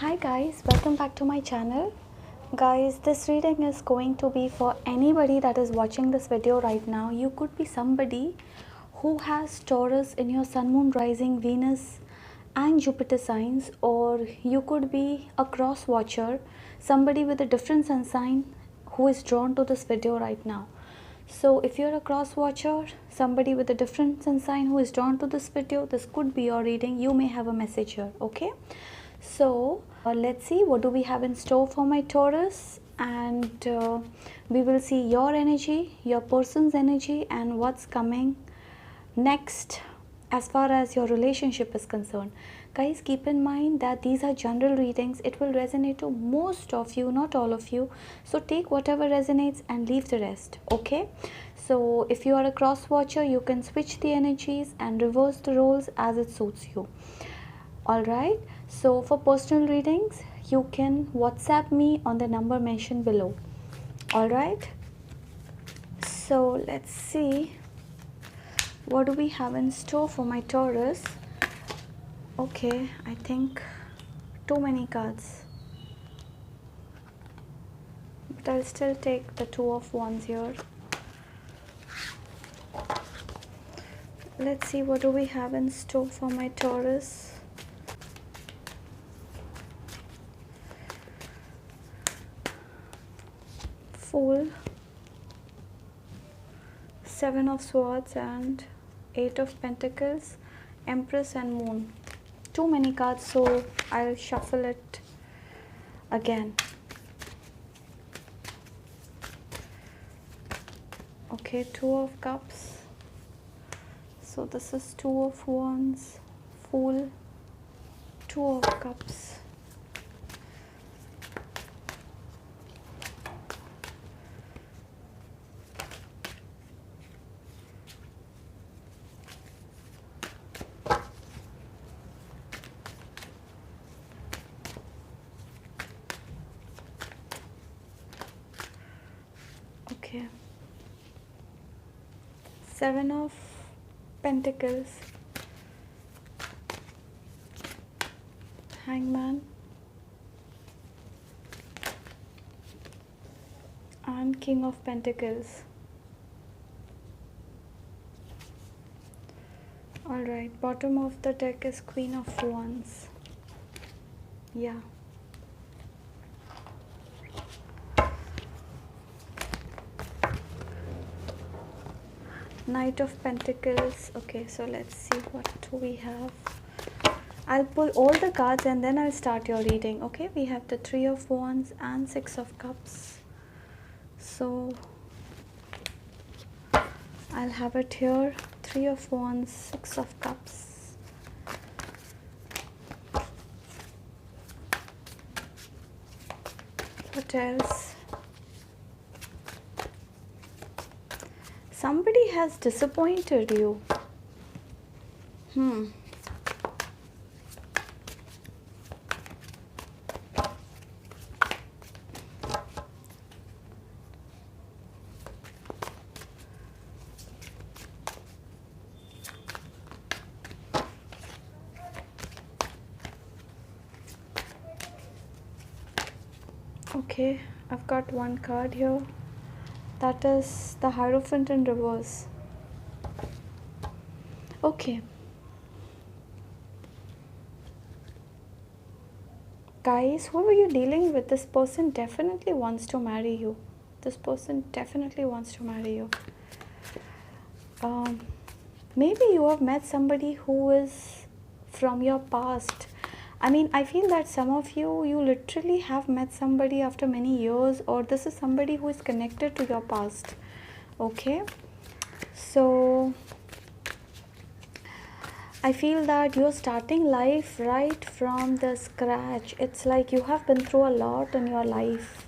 Hi guys, welcome back to my channel. Guys, this reading is going to be for anybody that is watching this video right now. You could be somebody who has Taurus in your Sun, Moon, Rising, Venus and Jupiter signs, or you could be a cross watcher, somebody with a different sun sign who is drawn to this video right now. So if you're a cross watcher, somebody with a different sun sign who is drawn to this video, this could be your reading. You may have a message here, okay? So let's see what do we have in store for my Taurus, and we will see your energy, your person's energy, and what's coming next as far as your relationship is concerned. Guys, keep in mind that these are general readings. It will resonate to most of you, not all of you. So take whatever resonates and leave the rest, okay? So if you are a cross watcher, you can switch the energies and reverse the roles as it suits you. Alright, so for personal readings, you can WhatsApp me on the number mentioned below. Alright, so let's see what do we have in store for my Taurus. Okay, I think too many cards, but I'll still take the Two of Wands here. Let's see what do we have in store for my Taurus. Fool, Seven of Swords and Eight of Pentacles, Empress and Moon. Too many cards, so I'll shuffle it again. Okay, Two of Cups. So this is Two of Wands, Fool, Two of Cups. Okay, Seven of Pentacles, Hangman and King of Pentacles. Alright, bottom of the deck is Queen of Wands. Yeah. Knight of Pentacles. Okay, so let's see what we have. I'll pull all the cards and then I'll start your reading. Okay, we have the Three of Wands and Six of Cups. So I'll have it here. Three of Wands, Six of Cups. What else? Somebody has disappointed you. Okay, I've got one card here. That is the Hierophant in reverse. Okay. Guys, who are you dealing with? This person definitely wants to marry you. This person definitely wants to marry you. Maybe you have met somebody who is from your past. I mean, I feel that some of you literally have met somebody after many years, or this is somebody who is connected to your past. Okay, so I feel that you're starting life right from the scratch. It's like you have been through a lot in your life.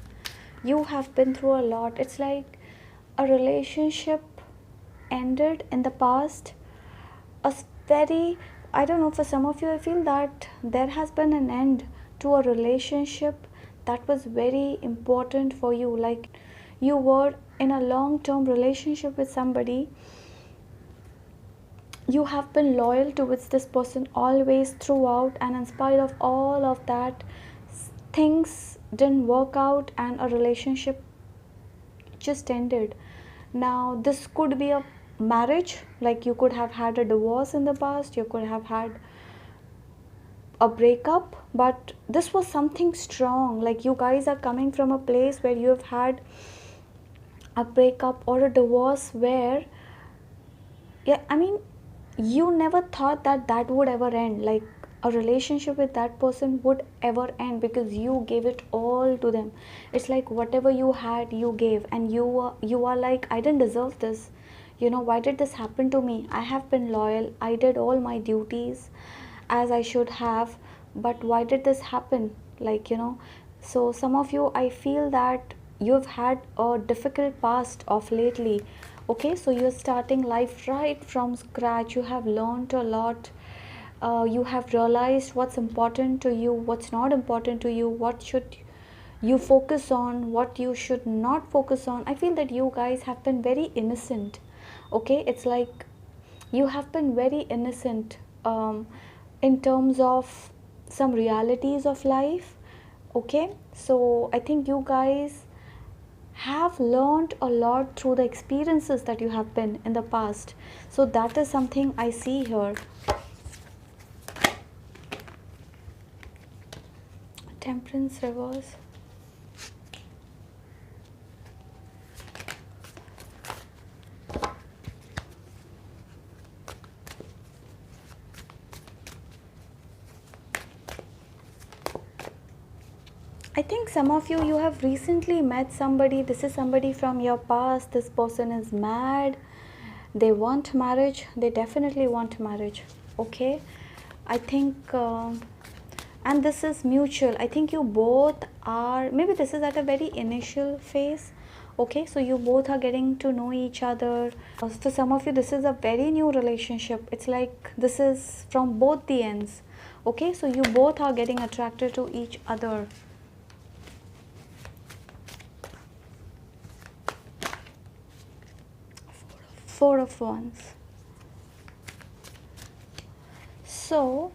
You have been through a lot. It's like a relationship ended in the past. I don't know, for some of you, I feel that there has been an end to a relationship that was very important for you. Like you were in a long-term relationship with somebody. You have been loyal towards this person always throughout, and in spite of all of that, things didn't work out and a relationship just ended. Now this could be a marriage, like you could have had a divorce in the past, you could have had a breakup, but this was something strong. Like you guys are coming from a place where you have had a breakup or a divorce where, yeah, I mean, you never thought that that would ever end, like a relationship with that person would ever end, because you gave it all to them. It's like whatever you had you gave, and you are like, I didn't deserve this, why did this happen to me? I have been loyal, I did all my duties as I should have, but why did this happen? So some of you, I feel that you've had a difficult past of lately. Okay, so you're starting life right from scratch. You have learned a lot. You have realized what's important to you, what's not important to you, what should you focus on, what you should not focus on. I feel that you guys have been very innocent. Okay, it's like you have been very innocent, in terms of some realities of life. Okay, so I think you guys have learned a lot through the experiences that you have been in the past. So that is something I see here. Temperance reverse. I think some of you have recently met somebody. This is somebody from your past. This person is mad. They want marriage. They definitely want marriage. Okay, I think, and this is mutual. I think you both are, maybe this is at a very initial phase. Okay, so you both are getting to know each other. For some of you, this is a very new relationship. It's like this is from both the ends. Okay, so you both are getting attracted to each other. Four of Wands. So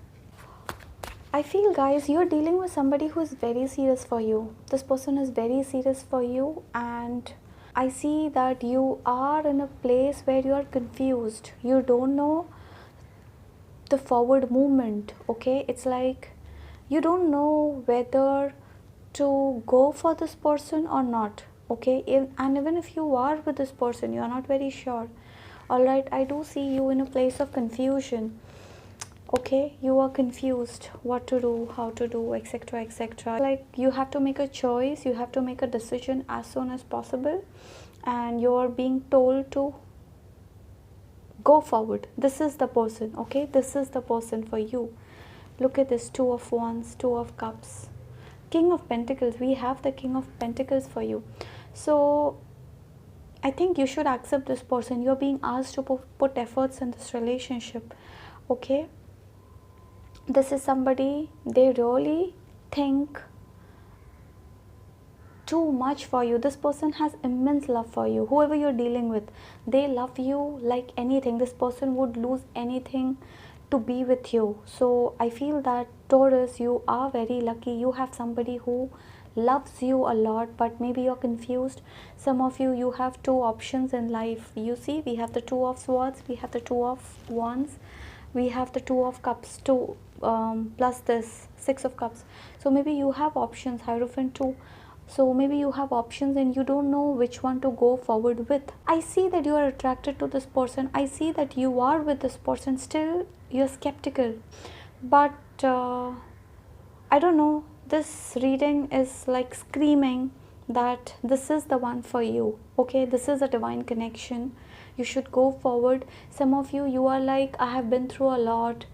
I feel, guys, you're dealing with somebody who is very serious for you. This person is very serious for you, and I see that you are in a place where you are confused. You don't know the forward movement. Okay, it's like you don't know whether to go for this person or not. Okay, and even if you are with this person, you are not very sure. All right, I do see you in a place of confusion. Okay, you are confused what to do, how to do, etc, etc. Like you have to make a choice, you have to make a decision as soon as possible, and you are being told to go forward. This is the person. Okay, this is the person for you. Look at this, Two of Wands, Two of Cups, King of Pentacles. We have the King of Pentacles for you. So I think you should accept this person. You're being asked to put efforts in this relationship. Okay, this is somebody, they really think too much for you. This person has immense love for you. Whoever you're dealing with, they love you like anything. This person would lose anything to be with you. So I feel that, Taurus, you are very lucky. You have somebody who loves you a lot, but maybe you're confused. Some of you, you have two options in life. You see, we have the Two of Swords, we have the Two of Wands, we have the Two of Cups, two plus this Six of Cups. So maybe you have options, Hierophant too. So maybe you have options and you don't know which one to go forward with. I see that you are attracted to this person. I see that you are with this person. Still, you're skeptical. But I don't know. This reading is like screaming that this is the one for you. Okay, this is a divine connection. You should go forward. Some of you, you are like, I have been through a lot.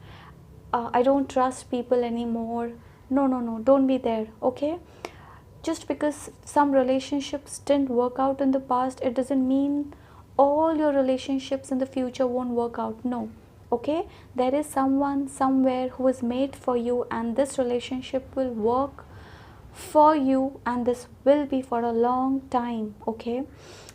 I don't trust people anymore. No, no, no. Don't be there. Okay. Just because some relationships didn't work out in the past, it doesn't mean all your relationships in the future won't work out. No. Okay, there is someone somewhere who is made for you, and this relationship will work for you, and this will be for a long time. Okay,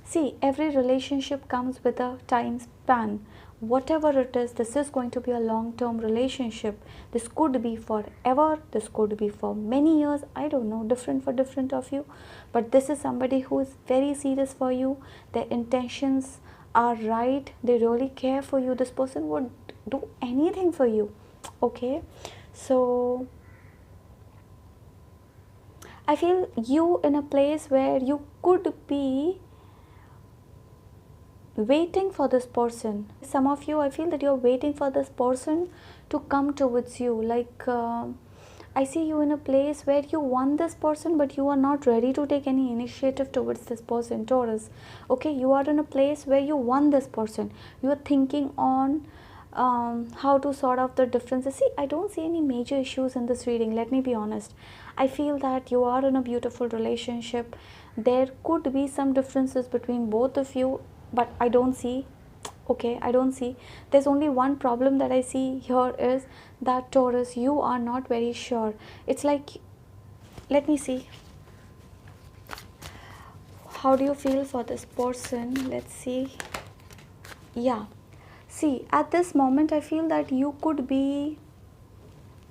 see, every relationship comes with a time span. whatever it is, this is going to be a long-term relationship. This could be forever, this could be for many years, I don't know, different for different of you, but this is somebody who is very serious for you. Their intentions are right, they really care for you. This person would do anything for you. Okay, so I feel you in a place where you could be waiting for this person. Some of you, I feel that you're waiting for this person to come towards you. Like I see you in a place where you want this person, but you are not ready to take any initiative towards this person, Taurus. Okay, you are in a place where you want this person. You are thinking on how to sort out the differences. See, I don't see any major issues in this reading, let me be honest. I feel that you are in a beautiful relationship. There could be some differences between both of you, but I don't see. Okay, I don't see. There's only one problem that I see here is that, Taurus, you are not very sure. It's like, let me see, how do you feel for this person? Let's see. Yeah, see, at this moment I feel that you could be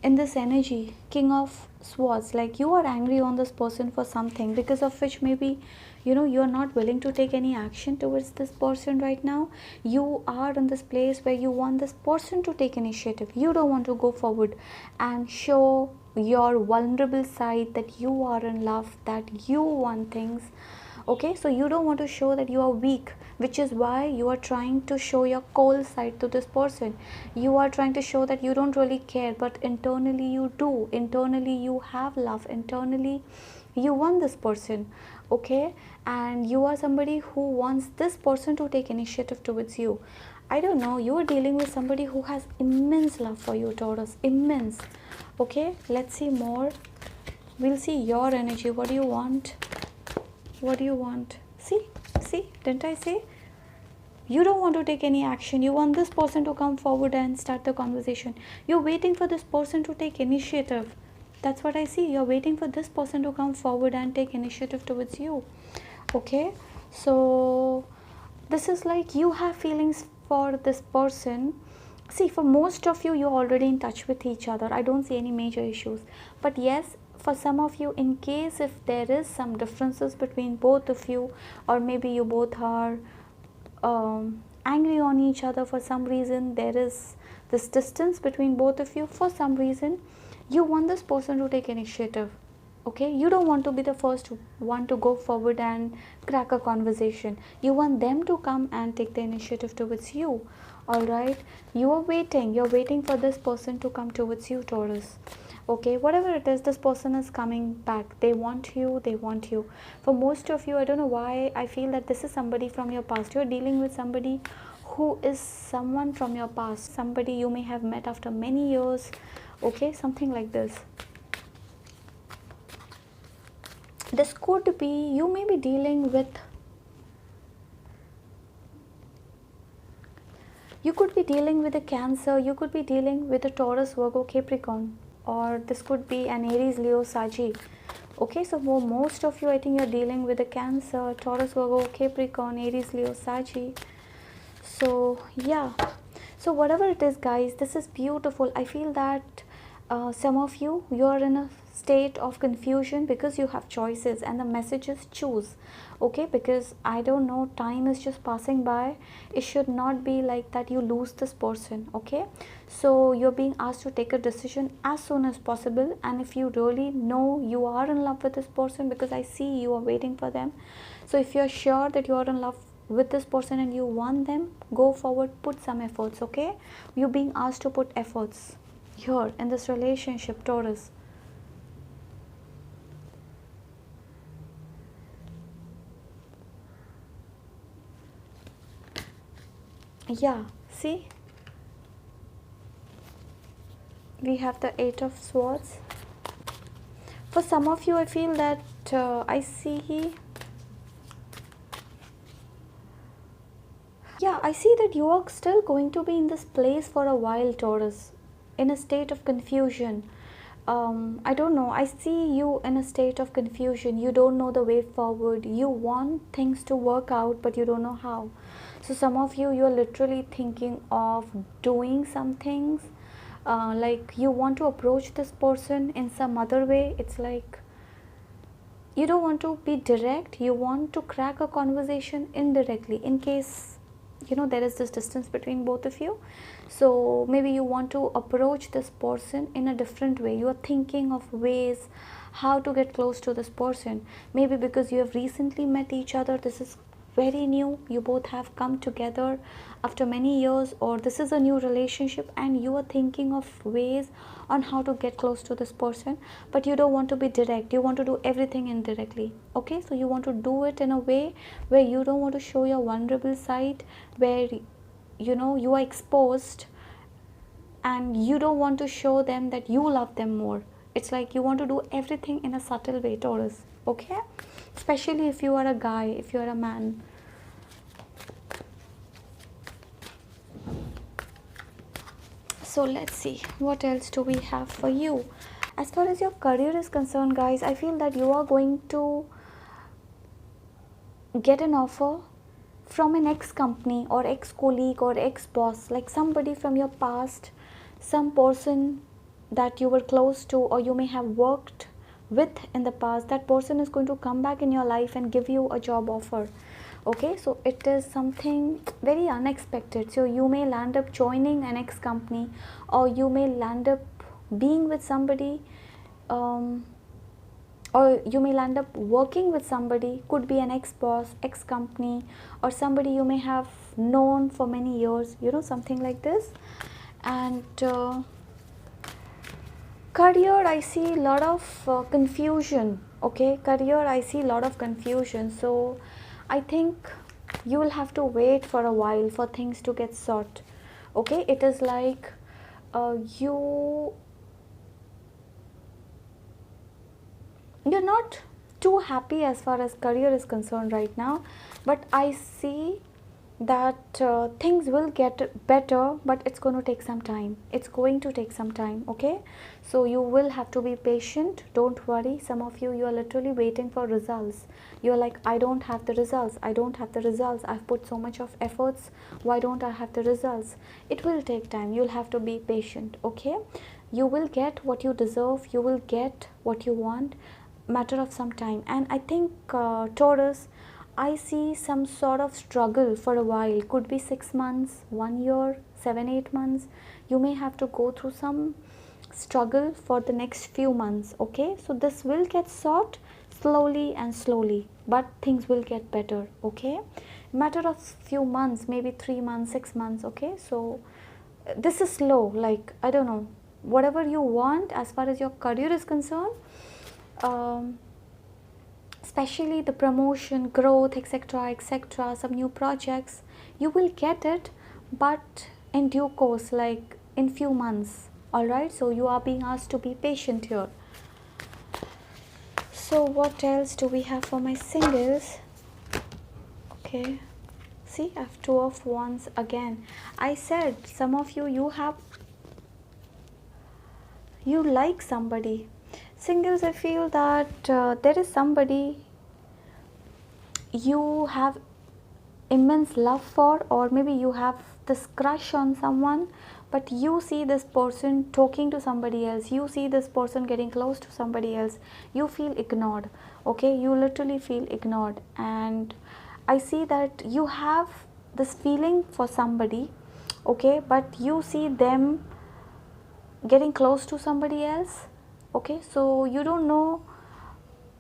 in this energy, King of Swords, like you are angry on this person for something, because of which maybe you are not willing to take any action towards this person right now. You are in this place where you want this person to take initiative. You don't want to go forward and show your vulnerable side, that you are in love, that you want things. Okay, so you don't want to show that you are weak, which is why you are trying to show your cold side to this person. You are trying to show that you don't really care, but internally you do. Internally you have love, internally you want this person. Okay, and you are somebody who wants this person to take initiative towards you. I don't know, you are dealing with somebody who has immense love for you, Taurus, immense. Okay, let's see more. We'll see your energy. What do you want? What do you want? See, didn't I say? You don't want to take any action. You want this person to come forward and start the conversation. You're waiting for this person to take initiative. That's what I see. You're waiting for this person to come forward and take initiative towards you. Okay, so this is like you have feelings for this person. See, for most of you, you're already in touch with each other. I don't see any major issues. But yes, for some of you, in case if there is some differences between both of you, or maybe you both are angry on each other for some reason, there is this distance between both of you. For some reason, you want this person to take initiative. Okay, you don't want to be the first one to go forward and crack a conversation. You want them to come and take the initiative towards you. All right, you're waiting for this person to come towards you, Taurus. Okay, whatever it is, this person is coming back. They want you. For most of you, I don't know why I feel that this is somebody from your past. You're dealing with somebody who is someone from your past, somebody you may have met after many years. Okay, something like this. This could be, you may be dealing with, you could be dealing with a Cancer, you could be dealing with a Taurus, Virgo, Capricorn, or this could be an Aries, Leo, Saggy. Okay, so for most of you, I think you're dealing with a Cancer, Taurus, Virgo, Capricorn, Aries, Leo, Saggy. So yeah, so whatever it is, guys, this is beautiful. I feel that some of you, you're in a state of confusion because you have choices, and the message is choose. Okay, because I don't know, time is just passing by. It should not be like that you lose this person. Okay, so you're being asked to take a decision as soon as possible. And if you really know you are in love with this person, because I see you are waiting for them, so if you're sure that you are in love with this person and you want them, go forward, put some efforts. Okay, you're being asked to put efforts here in this relationship, Taurus. Yeah, see, we have the Eight of Swords. For some of you, I feel that I see, yeah, I see that you are still going to be in this place for a while, Taurus, in a state of confusion. I don't know, I see you in a state of confusion. You don't know the way forward. You want things to work out, but you don't know how. So some of you, you're literally thinking of doing some things, like you want to approach this person in some other way. It's like you don't want to be direct, you want to crack a conversation indirectly, in case there is this distance between both of you. So maybe you want to approach this person in a different way. You are thinking of ways how to get close to this person, maybe because you have recently met each other. This is very new, you both have come together after many years, or this is a new relationship and you are thinking of ways on how to get close to this person, but you don't want to be direct, you want to do everything indirectly. Okay, so you want to do it in a way where you don't want to show your vulnerable side, where you are exposed, and you don't want to show them that you love them more. It's like you want to do everything in a subtle way, Taurus. Okay, especially if you are a guy, if you are a man. So let's see what else do we have for you. As far as your career is concerned, guys, I feel that you are going to get an offer from an ex company or ex colleague or ex boss, like somebody from your past, some person that you were close to or you may have worked with in the past. That person is going to come back in your life and give you a job offer. Okay, so it is something very unexpected. So you may land up joining an ex company, or you may land up being with somebody, or you may land up working with somebody, could be an ex boss, ex company, or somebody you may have known for many years, something like this. And career, I see a lot of confusion. Okay, career, I see a lot of confusion. So I think you will have to wait for a while for things to get sorted. Okay, it is like you're not too happy as far as career is concerned right now, but I see that things will get better, but it's going to take some time. It's going to take some time. Okay, so you will have to be patient. Don't worry. Some of you are literally waiting for results. You're like, I don't have the results, I don't have the results, I've put so much of efforts, why don't I have the results? It will take time. You'll have to be patient. Okay, you will get what you deserve, you will get what you want, matter of some time. And I think Taurus, I see some sort of struggle for a while. Could be 6 months, 1 year, 7-8 months. You may have to go through some struggle for the next few months. Okay, so this will get sorted slowly and slowly, but things will get better. Okay, matter of few months, maybe 3 months, 6 months. Okay, so this is slow, like I don't know, whatever you want as far as your career is concerned, especially the promotion, growth, etc., etc., some new projects, you will get it, but in due course, like in few months. All right, so you are being asked to be patient here. So what else do we have for my singles? Okay, see, I have 2 of Wands again. I said some of you like somebody. Singles, I feel that there is somebody you have immense love for, or maybe you have this crush on someone, but you see this person talking to somebody else, you see this person getting close to somebody else, you feel ignored. Okay, you literally feel ignored, and I see that you have this feeling for somebody. Okay, but you see them getting close to somebody else. Okay, so you don't know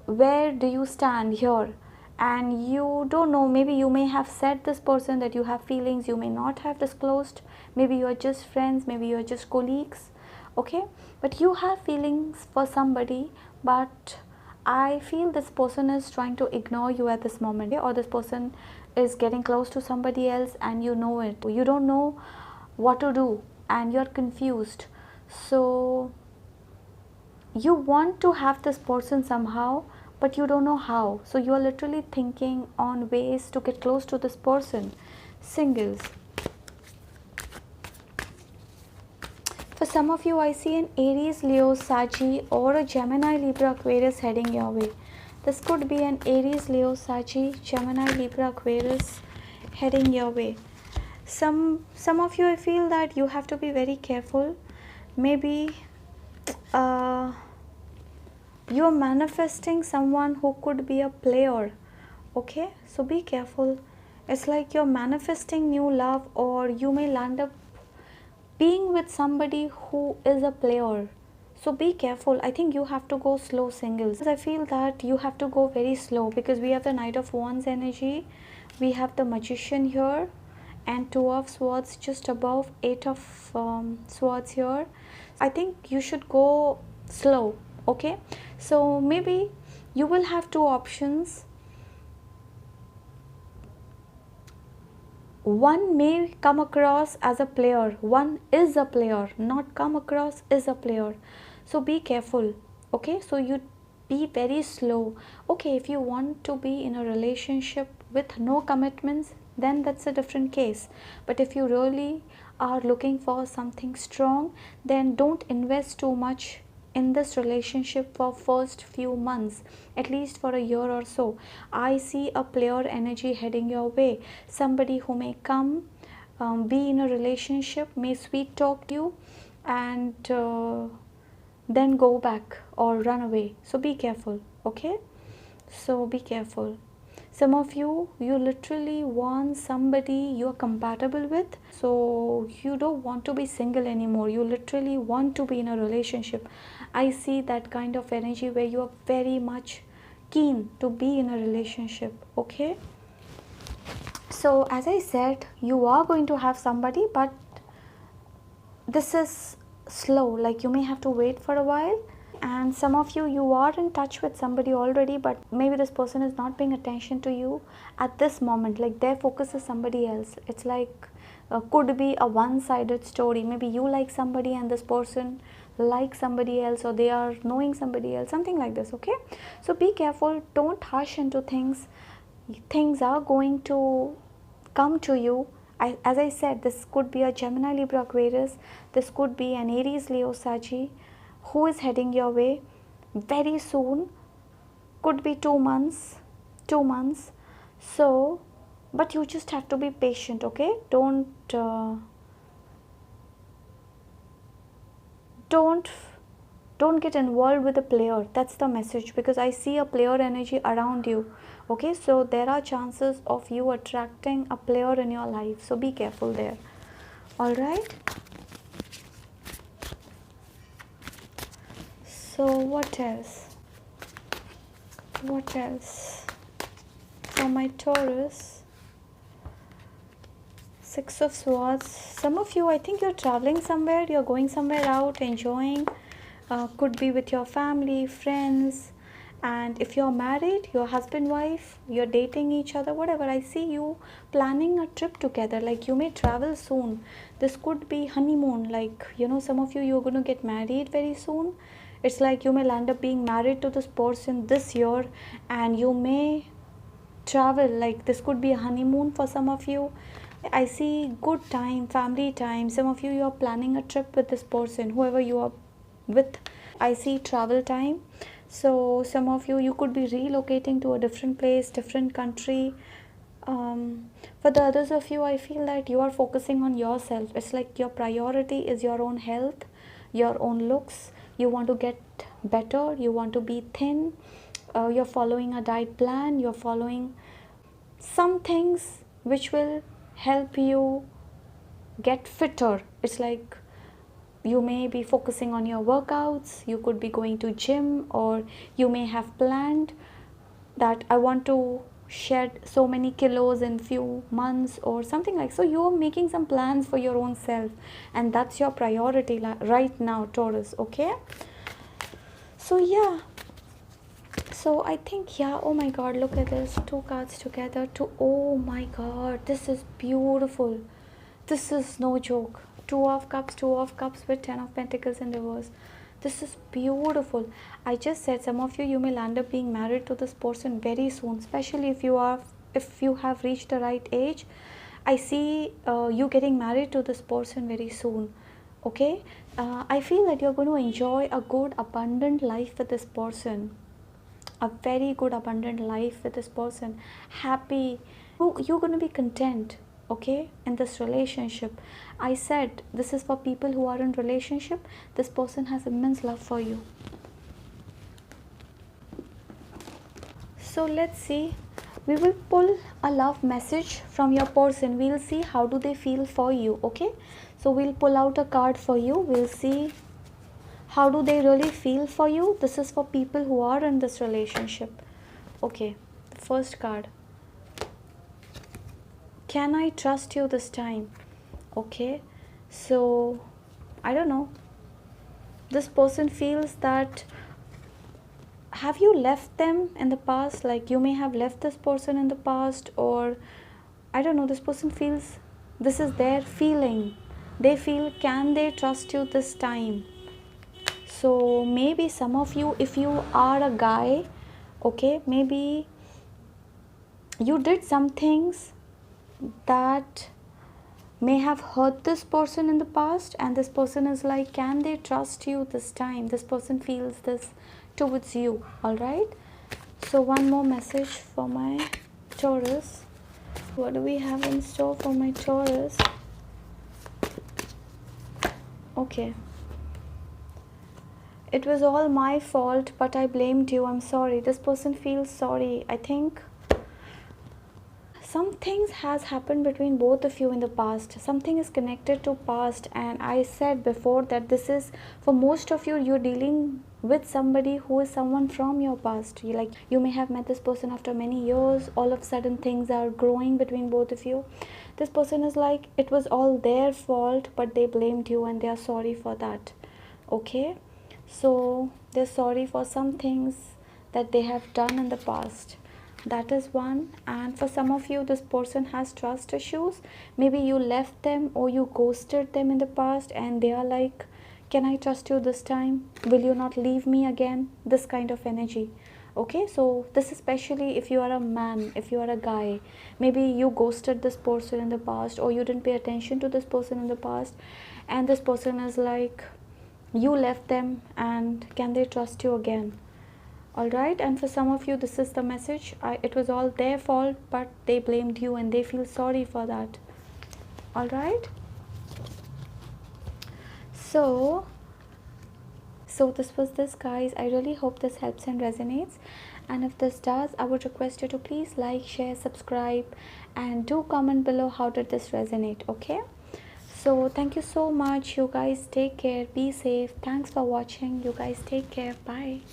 where do you stand here, and you don't know, maybe you may have said this person that you have feelings, you may not have disclosed, maybe you are just friends, maybe you are just colleagues. Okay, but you have feelings for somebody, but I feel this person is trying to ignore you at this moment, or this person is getting close to somebody else and you know it. You don't know what to do and you're confused. So you want to have this person somehow, but you don't know how. So you are literally thinking on ways to get close to this person. Singles, For some of you, I see an Aries, Leo, Saggy or a Gemini, Libra, Aquarius heading your way. This could be an Aries, Leo, Saggy, Gemini, Libra, Aquarius heading your way. Some of you, I feel that you have to be very careful. Maybe you're manifesting someone who could be a player. Okay, so be careful. It's like you're manifesting new love, or you may land up being with somebody who is a player. So be careful. I think you have to go slow, singles. I feel that you have to go very slow, because we have the Knight of Wands energy, we have the Magician here, and Two of Swords just above, Eight of Swords here. I think you should go slow. Okay, so maybe you will have two options. One may come across as a player, one is a player, not come across is a player. So be careful. Okay, so you be very slow. Okay, if you want to be in a relationship with no commitments, then that's a different case. But if you really are looking for something strong, then don't invest too much in this relationship for first few months, at least for a year or so. I see a player energy heading your way. Somebody who may come, be in a relationship, may sweet talk you, and then go back or run away. So be careful. Okay, so be careful. Some of you literally want somebody you're compatible with, so you don't want to be single anymore. You literally want to be in a relationship. I see that kind of energy where you are very much keen to be in a relationship. Okay, so as I said, you are going to have somebody, but this is slow, like you may have to wait for a while. And some of you are in touch with somebody already, but maybe this person is not paying attention to you at this moment, like their focus is somebody else. It's like could be a one-sided story. Maybe you like somebody and this person likes somebody else, or they are knowing somebody else, something like this. Okay, so be careful, don't hush into things. Things are going to come to you. As I said, this could be a Gemini, Libra, Aquarius. This could be an Aries, Leo, Saggy who is heading your way very soon. Could be 2 months. So, but you just have to be patient. Okay, don't get involved with a player. That's the message, because I see a player energy around you. Okay, so there are chances of you attracting a player in your life, so be careful there. All right, so what else for my Taurus? Six of Swords. Some of you, I think you're traveling somewhere, you're going somewhere out, enjoying. Could be with your family, friends. And if you're married, your husband, wife, you're dating each other, whatever, I see you planning a trip together, like you may travel soon. This could be honeymoon, like, you know, some of you're going to get married very soon. It's like you may land up being married to this person this year, and you may travel, like this could be a honeymoon for some of you. I see good time, family time. Some of you are planning a trip with this person, whoever you are with. I see travel time. So some of you could be relocating to a different place, different country. For the others of you, I feel that you are focusing on yourself. It's like your priority is your own health, your own looks. You want to get better, you want to be thin. You're following a diet plan, you're following some things which will help you get fitter. It's like you may be focusing on your workouts, you could be going to gym, or you may have planned that I want to shed so many kilos in few months or something like. So you're making some plans for your own self, and that's your priority right now, Taurus. Okay, so yeah, so I think, yeah, oh my god, look at this, two cards together. Oh my god, this is beautiful. This is no joke. Two of Cups with Ten of Pentacles in reverse. This is beautiful. I just said some of you may land up being married to this person very soon, especially if you have reached the right age. I see you getting married to this person very soon. Okay, I feel that you're going to enjoy a good abundant life with this person, a very good abundant life with this person, happy. You're going to be content, okay, in this relationship. I said this is for people who are in relationship. This person has immense love for you. So let's see, we will pull a love message from your person. We'll see how do they feel for you. Okay, so we'll pull out a card for you. We'll see how do they really feel for you. This is for people who are in this relationship. Okay, the first card, can I trust you this time? Okay, so I don't know, this person feels that, have you left them in the past? Like you may have left this person in the past, or I don't know, this person feels, this is their feeling. They feel, can they trust you this time? So maybe some of you, if you are a guy, okay, maybe you did some things that may have hurt this person in the past, and this person is like, can they trust you this time? This person feels this towards you. All right, so one more message for my Taurus. What do we have in store for my Taurus? Okay, it was all my fault, but I blamed you. I'm sorry. This person feels sorry. I think some things has happened between both of you in the past. Something is connected to past, and I said before that this is for most of you, you're dealing with somebody who is someone from your past. You may have met this person after many years. All of a sudden things are growing between both of you. This person is like, it was all their fault, but they blamed you and they are sorry for that. Okay, so they're sorry for some things that they have done in the past. That is one. And for some of you, this person has trust issues. Maybe you left them or you ghosted them in the past, and they are like, can I trust you this time? Will you not leave me again? This kind of energy. Okay, so this especially if you are a man, if you are a guy, maybe you ghosted this person in the past, or you didn't pay attention to this person in the past, and this person is like, you left them, and can they trust you again? All right, and for some of you, this is the message. It was all their fault, but they blamed you and they feel sorry for that. All right, so this was this, guys. I really hope this helps and resonates, and if this does, I would request you to please like, share, subscribe, and do comment below how did this resonate. Okay, so thank you so much. You guys take care, be safe. Thanks for watching. You guys take care. Bye.